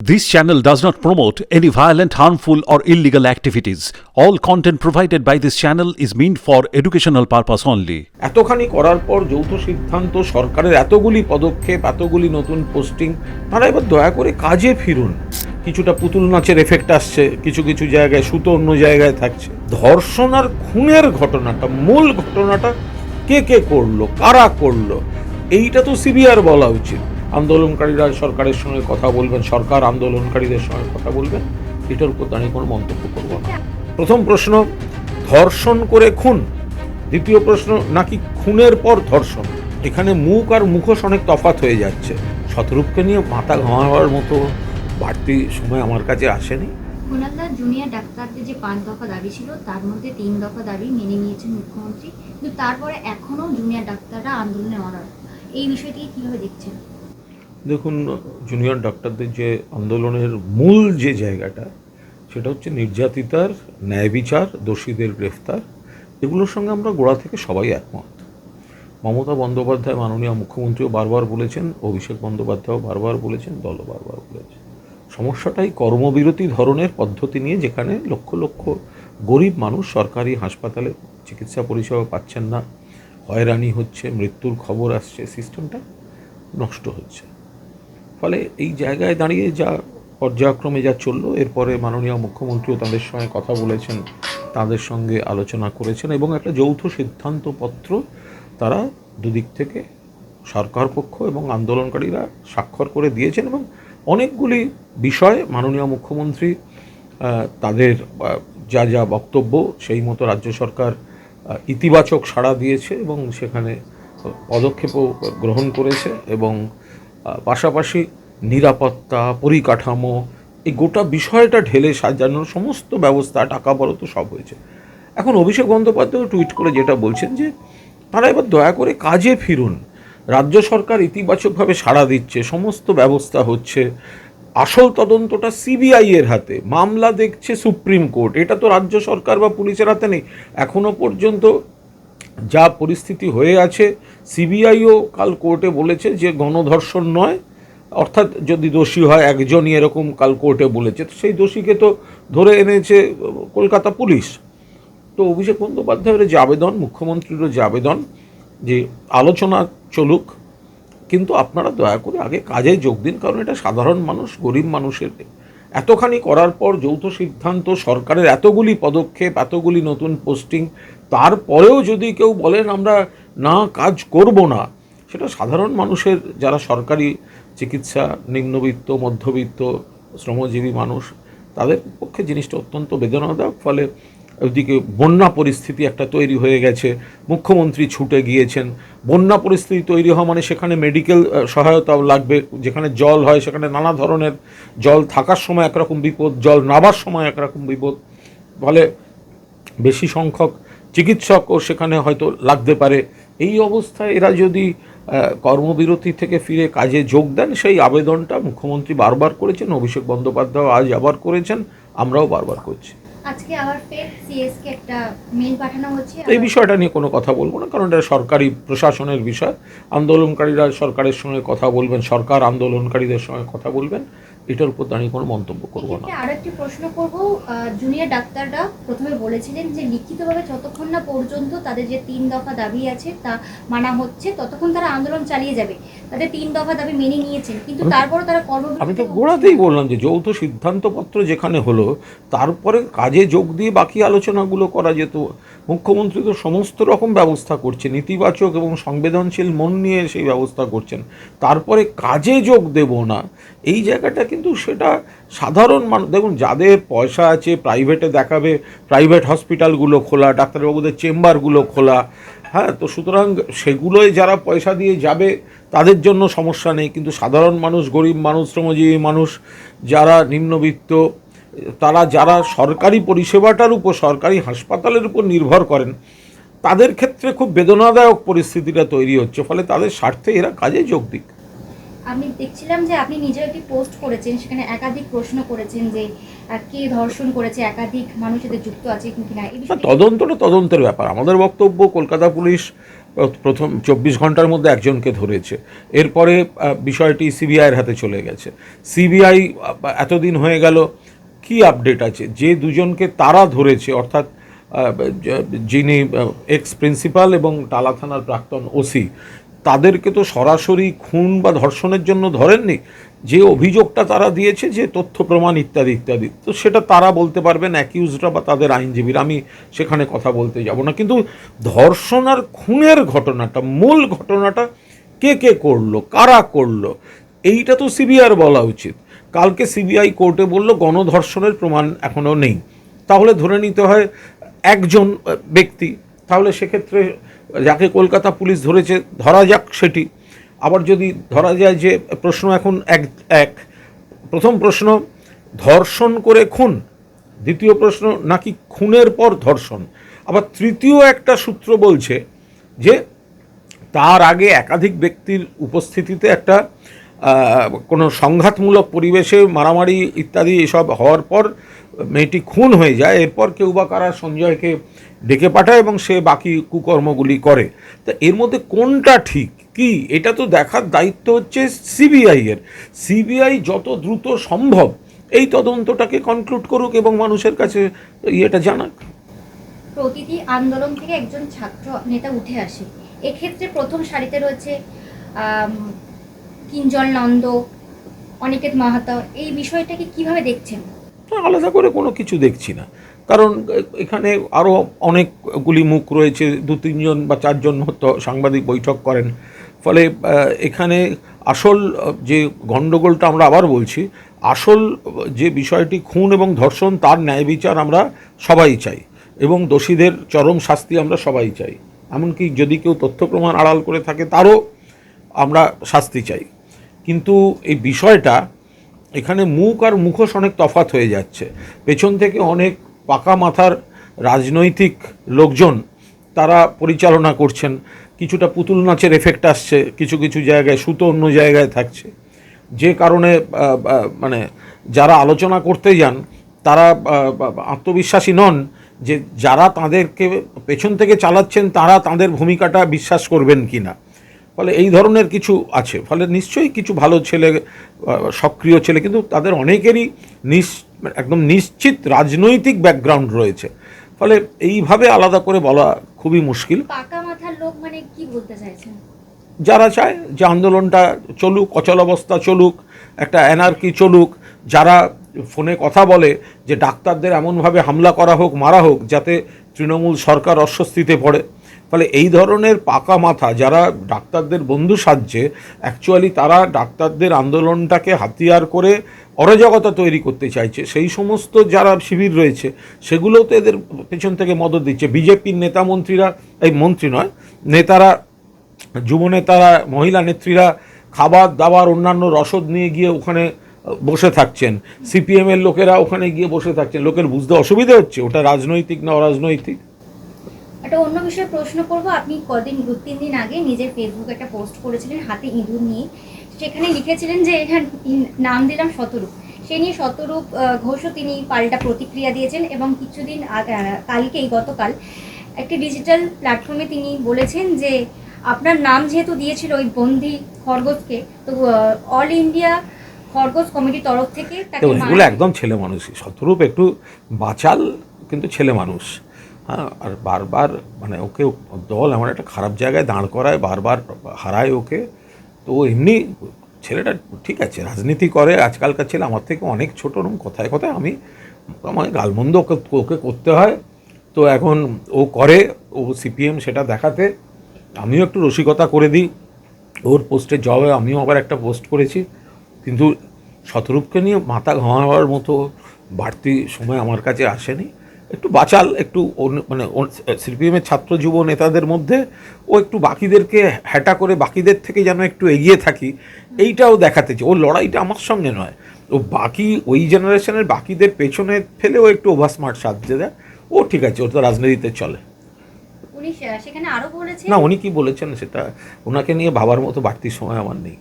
This channel does not promote any violent, harmful, or illegal activities. All content provided by this channel is meant for educational purpose only. এতখানি করার পর যৌথ সিদ্ধান্ত সরকারের এতগুলি পদক্ষেপ এতগুলি নতুন পোস্টিং তারা এবার দয়া করে কাজে ফিরুন। কিছুটা পুতুল নাচের এফেক্ট আসছে, কিছু কিছু জায়গায় সুতো অন্য জায়গায় থাকছে। ধর্ষণ আর খুনের ঘটনাটা, মূল ঘটনাটা কে কে করলো, কারা করলো, এইটা তো সিবিআর বলা উচিত। আন্দোলনকারীরা সরকারের সঙ্গে কথা বলবেন, সরকার আন্দোলনকারীদের সঙ্গে কথা বলবেন, এটার উপর দাঁড়িয়ে কোনো মন্তব্য করব না। প্রথম প্রশ্ন, ধর্ষণ করে খুন। দ্বিতীয় প্রশ্ন, নাকি খুনের পর ধর্ষণ। এখানে মুখ আর মুখোশ অনেক তফাৎ হয়ে যাচ্ছে। শতরূপকে নিয়ে মাথা ঘামাবার মতো বাড়তি সময় আমার কাছে আসেনি। কুণালদা, জুনিয়র ডাক্তারদের যে 5 দফা দাবি ছিল তার মধ্যে 3 দফা দাবি মেনে নিয়েছেন মুখ্যমন্ত্রী, কিন্তু তারপরে এখনও জুনিয়র ডাক্তাররা আন্দোলনে অনড়। এই বিষয়টি কীভাবে দেখছেন? দেখুন, জুনিয়র ডাক্তারদের যে আন্দোলনের মূল যে জায়গাটা, সেটা হচ্ছে নির্যাতিতার ন্যায় বিচার, দোষীদের গ্রেফতার। এগুলোর সঙ্গে আমরা গোড়া থেকে সবাই একমত। মমতা বন্দ্যোপাধ্যায় মাননীয় মুখ্যমন্ত্রীও বারবার বলেছেন, অভিষেক বন্দ্যোপাধ্যায়ও বারবার বলেছেন, দলও বারবার বলেছেন। সমস্যাটাই কর্মবিরতি ধরনের পদ্ধতি নিয়ে, যেখানে লক্ষ লক্ষ গরিব মানুষ সরকারি হাসপাতালে চিকিৎসা পরিষেবা পাচ্ছেন না, হয়রানি হচ্ছে, মৃত্যুর খবর আসছে, সিস্টেমটা নষ্ট হচ্ছে। ফলে এই জায়গায় দাঁড়িয়ে যা পর্যায়ক্রমে যা চললো, এরপরে মাননীয় মুখ্যমন্ত্রীও তাদের সঙ্গে কথা বলেছেন, তাদের সঙ্গে আলোচনা করেছেন এবং একটা যৌথ সিদ্ধান্তপত্র তারা দুদিক থেকে সরকার পক্ষ এবং আন্দোলনকারীরা স্বাক্ষর করে দিয়েছেন। এবং অনেকগুলি বিষয় মাননীয় মুখ্যমন্ত্রী তাদের যা যা বক্তব্য সেই মতো রাজ্য সরকার ইতিবাচক সাড়া দিয়েছে এবং সেখানে পদক্ষেপও গ্রহণ করেছে। এবং পাশাপাশি নিরাপত্তা, পরিকাঠামো, এই গোটা বিষয়টা ঢেলে সাজানোর সমস্ত ব্যবস্থা, টাকা বরাদ্দ সব হয়েছে। এখন অভিষেক বন্দ্যোপাধ্যায় টুইট করে যেটা বলছেন যে তারা এবার দয়া করে কাজে ফিরুন। রাজ্য সরকার ইতিবাচকভাবে সাড়া দিচ্ছে, সমস্ত ব্যবস্থা হচ্ছে। আসল তদন্তটা সিবিআই এর হাতে, মামলা দেখছে সুপ্রিম কোর্ট। এটা তো রাজ্য সরকার বা পুলিশের হাতে নেই। এখনো পর্যন্ত যা পরিস্থিতি হয়ে আছে, সিবিআইও কাল কোর্টে বলেছে যে গণধর্ষণ নয়, অর্থাৎ যদি দোষী হয় একজনই, এরকম কাল কোর্টে বলেছে। তো সেই দোষীকে তো ধরে এনেছে কলকাতা পুলিশ। তো অভিষেক বন্দ্যোপাধ্যায়ের যে আবেদন, মুখ্যমন্ত্রীরও যে আবেদন, যে আলোচনা চলুক, কিন্তু আপনারা দয়া করে আগে কাজে যোগ দিন। কারণ এটা সাধারণ মানুষ, গরিব মানুষের। এতখানি করার পর যৌথ সিদ্ধান্ত সরকারের, এতগুলি পদক্ষেপ, এতগুলি নতুন পোস্টিং, তারপরেও যদি কেউ বলেন আমরা না কাজ করব না, সেটা সাধারণ মানুষের, যারা সরকারি চিকিৎসা, নিম্নবিত্ত, মধ্যবিত্ত, শ্রমজীবী মানুষ, তাদের পক্ষে জিনিসটা অত্যন্ত বেদনাদায়ক। ফলে ওইদিকে বন্যা পরিস্থিতি একটা তৈরি হয়ে গেছে, মুখ্যমন্ত্রী ছুটে গিয়েছেন। বন্যা পরিস্থিতি তৈরি হওয়া মানে সেখানে মেডিকেল সহায়তাও লাগবে। যেখানে জল হয় সেখানে নানা ধরনের, জল থাকার সময় একরকম বিপদ, জল নামার সময় একরকম বিপদ। ফলে বেশি সংখ্যক চিকিৎসকও সেখানে হয়তো লাগতে পারে। এই অবস্থায় এরা যদি কর্মবিরতি থেকে ফিরে কাজে যোগ দেন, সেই আবেদনটা মুখ্যমন্ত্রী বারবার করেছেন, অভিষেক বন্দ্যোপাধ্যায় আজ আবার করেছেন, আমরাও বারবার করছি। আজকে আবার ফের সিএসকে একটা মেল পাঠানো হচ্ছে। এই বিষয়টা নিয়ে কোনো কথা বলবো না, কারণ এটা সরকারি প্রশাসনের বিষয়। আন্দোলনকারীরা সরকারের সঙ্গে কথা বলবেন, সরকার আন্দোলনকারীদের সঙ্গে কথা বলবেন, এটার উপর দাঁড়িয়ে কোনো মন্তব্য করবো না। আরো একটি প্রশ্ন করব, জুনিয়র ডাক্তাররা প্রথমে বলেছিলেন যে লিখিতভাবে যতক্ষণ না পর্যন্ত তাদের যে 3 দফা দাবি আছে তা মানা হচ্ছে, ততক্ষণ তারা আন্দোলন চালিয়ে যাবে। তাদের 3 দফা দাবি মেনে নিয়েছেন, কিন্তু তারপরও তারা কর্মবিরতি। আমি তো গোড়াতেই বললাম যে যৌথ সিদ্ধান্তপত্র যেখানে হলো, তারপরে কাজে যোগ দিয়ে বাকি আলোচনাগুলো করা যেত। মুখ্যমন্ত্রী তো সমস্ত রকম ব্যবস্থা করছেন, ইতিবাচক এবং সংবেদনশীল মন নিয়ে সেই ব্যবস্থা করছেন। তারপরে কাজে যোগ দেব না, এই জায়গাটা কিন্তু সেটা সাধারণ মানুষ। দেখুন, যাদের পয়সা আছে প্রাইভেটে দেখাবে, প্রাইভেট হসপিটালগুলো খোলা, ডাক্তারবাবুদের চেম্বারগুলো খোলা, হ্যাঁ, তো সুতরাং সেগুলোয় যারা পয়সা দিয়ে যাবে তাদের জন্য সমস্যা নেই। কিন্তু সাধারণ মানুষ, গরিব মানুষ, শ্রমজীবী মানুষ, যারা নিম্নবিত্ত, তারা যারা সরকারি পরিষেবাটার উপর, সরকারি হাসপাতালের উপর নির্ভর করেন, তাদের ক্ষেত্রে খুব বেদনাদায়ক পরিস্থিতিটা তৈরি হচ্ছে। ফলে তাদের স্বার্থে এরা কাজে যোগ দিক। আমি দেখছিলাম যে আপনি নিজে একটি পোস্ট করেছেন, সেখানে একাধিক প্রশ্ন করেছেন যে কে ধর্ষণ করেছে, একাধিক মানুষ এদের যুক্ত আছে কিনা। এই বিষয়ে তদন্তটা তদন্তের ব্যাপার। আমাদের বক্তব্য, কলকাতা পুলিশ প্রথম 24 ঘন্টার মধ্যে একজনকে ধরেছে, এরপরে বিষয়টি সিবিআইয়ের হাতে চলে গেছে। সিবিআই এতদিন হয়ে গেল, কি আপডেট আছে? যে দুজনকে তারা ধরেছে, অর্থাৎ যিনি এক্স প্রিন্সিপাল এবং টালা থানার প্রাক্তন ওসি, তাদেরকে তো সরাসরি খুন বা ধর্ষণের জন্য ধরেননি। যে অভিযোগটা তারা দিয়েছে, যে তথ্য প্রমাণ ইত্যাদি ইত্যাদি, তো সেটা তারা বলতে পারবেন, অ্যাকিউজরা বা তাদের আইনজীবীরা, আমি সেখানে কথা বলতে যাব না। কিন্তু ধর্ষণ আর খুনের ঘটনাটা, মূল ঘটনাটা কে কে করলো, কারা করলো, এইটা তো সিবিআইয়ের বলা উচিত। কালকে সিবিআই কোর্টে বলল গণধর্ষণের প্রমাণ এখনও নেই, তাহলে ধরে নিতে হয় একজন ব্যক্তি, তাহলে সেক্ষেত্রে যাকে কলকাতা পুলিশ ধরেছে ধরা যাক সেটি। আবার যদি ধরা যায় যে প্রশ্ন এখন এক প্রথম প্রশ্ন ধর্ষণ করে খুন, দ্বিতীয় প্রশ্ন নাকি খুনের পর ধর্ষণ। আবার তৃতীয় একটা সূত্র বলছে যে তার আগে একাধিক ব্যক্তির উপস্থিতিতে একটা কোনো সংঘাতমূলক পরিবেশে মারামারি ইত্যাদি এসব হওয়ার পর মেয়েটি খুন হয়ে যায়, এরপর কেউ বা কারা সঞ্জয়কে ডেকে পাঠায় এবং সে বাকি কুকর্মগুলি করে। তা এর মধ্যে কোনটা ঠিক কি, এটা তো দেখার দায়িত্ব হচ্ছে সিবিআইয়ের। সিবিআই যত দ্রুত সম্ভব এই তদন্তটাকে কনক্লুড করুক এবং মানুষের কাছে এটা জানাক। প্রতিটি আন্দোলন থেকে একজন ছাত্র নেতা উঠে আসে, এক্ষেত্রে প্রথম সারিতে রয়েছে কিঞ্জল নন্দ, অনিকেত মাহাতো। এই বিষয়টাকে কিভাবে দেখছেন? আলাদা করে কোনো কিছু দেখছি না, কারণ এখানে আরও অনেকগুলি মুখ রয়েছে, 2-3 বা 4 জন হয়তো সাংবাদিক বৈঠক করেন। ফলে এখানে আসল যে গণ্ডগোলটা, আমরা আবার বলছি, আসল যে বিষয়টি খুন এবং ধর্ষণ, তার ন্যায় বিচার আমরা সবাই চাই এবং দোষীদের চরম শাস্তি আমরা সবাই চাই। এমনকি যদি কেউ তথ্য প্রমাণ আড়াল করে থাকে তারও আমরা শাস্তি চাই। কিন্তু এই বিষয়টা এখানে মুখ আর মুখোশ অনেক তফাৎ হয়ে যাচ্ছে। পেছন থেকে অনেক পাকা মাথার রাজনৈতিক লোকজন তারা পরিচালনা করছেন। কিছুটা পুতুল নাচের এফেক্ট আসছে কিছু কিছু জায়গায়, সুতো অন্য জায়গায় থাকছে, যে কারণে মানে যারা আলোচনা করতে যান তারা আত্মবিশ্বাসী নন যে যারা তাদেরকে পেছন থেকে চালাচ্ছেন তারা তাদের ভূমিকাটা বিশ্বাস করবেন কি না। ফলে এই ধরনের কিছু আছে। ফলে নিশ্চয়ই কিছু ভালো ছেলে, সক্রিয় ছেলে, কিন্তু তাদের অনেকেরই একদম নিশ্চিত রাজনৈতিক ব্যাকগ্রাউন্ড রয়েছে। ফলে এইভাবে আলাদা করে বলা খুবই মুশকিল। পাকা মাথার লোক মানে কি বলতে চাইছেন? যারা চায় যে আন্দোলনটা চলুক, অচলাবস্থা চলুক, একটা অ্যানার্কি চলুক, যারা ফোনে কথা বলে যে ডাক্তারদের এমনভাবে হামলা করা হোক, মারা হোক, যাতে তৃণমূল সরকার অস্বস্তিতে পড়ে। ফলে এই ধরনের পাকা মাথা যারা ডাক্তারদের বন্ধু সাজছে, অ্যাকচুয়ালি তারা ডাক্তারদের আন্দোলনটাকে হাতিয়ার করে অরাজকতা তৈরি করতে চাইছে। সেই সমস্ত যারা শিবির রয়েছে সেগুলোও তো এদের পেছন থেকে মদত দিচ্ছে। বিজেপির নেতা মন্ত্রীরা, এই মন্ত্রী নয়, নেতারা, যুবনেতারা, মহিলা নেত্রীরা খাবার দাবার অন্যান্য রসদ নিয়ে গিয়ে ওখানে বসে থাকছেন। সিপিএমের লোকেরা ওখানে গিয়ে বসে থাকছেন। লোকের বুঝতে অসুবিধা হচ্ছে ওটা রাজনৈতিক না অরাজনৈতিক। একটা অন্য বিষয়ে প্রশ্ন করব। আপনি 2-3 দিন আগে নিজের ফেসবুকে একটা পোস্ট করেছিলেন হাতে ইঁদুর নিয়ে, সেখানে লিখেছিলেন যে এখানে নাম দিলাম শতরূপ। সে নিয়ে শতরূপ ঘোষও তিনি পাল্টা প্রতিক্রিয়া দিয়েছেন এবং কিছুদিন গতকাল একটি ডিজিটাল প্ল্যাটফর্মে তিনি বলেছেন যে আপনার নাম যেহেতু দিয়েছিল ওই বন্দি খরগোশকে, তো অল ইন্ডিয়া খরগোশ কমিটির তরফ থেকে তাকে এগুলো একদম ছেলে মানুষই। শতরূপ একটু বাচাল কিন্তু ছেলে মানুষ। হ্যাঁ, আর বারবার মানে ওকে দল এমন একটা খারাপ জায়গায় দাঁড় করায়, বারবার হারায় ওকে। তো এমনি ছেলেটা ঠিক আছে, রাজনীতি করে। আজকালকার ছেলে আমার থেকে অনেক ছোটো, এবং কথায় কথায় আমি মানে গালমন্দ ওকে করতে হয়। তো এখন ও করে, ও সিপিএম সেটা দেখাতে আমিও একটু রসিকতা করে দিই। ওর পোস্টের জবাবে আমিও আবার একটা পোস্ট করেছি। কিন্তু শতরূপকে নিয়ে মাথা ঘামাবার মতো বাড়তি সময় আমার কাছে আসেনি। একটু বাচাল, একটু মানে সিপিএমের ছাত্র যুব নেতাদের মধ্যে ও একটু বাকিদেরকে হ্যাটা করে বাকিদের থেকে যেন একটু এগিয়ে থাকি, এইটাও দেখাতে চাই। ওর লড়াইটা আমার সঙ্গে নয়, ও বাকি ওই জেনারেশনের বাকিদের পেছনে ফেলে ও একটু ওভার স্মার্ট সাজতে দেয়। ও ঠিক আছে, ওর তো রাজনীতিতে চলে। উনি সেখানে আরো বলেছেন না, উনি কি বলেছেন সেটা ওনাকে নিয়ে ভাবার মতো বাড়তি সময় আমার নেই।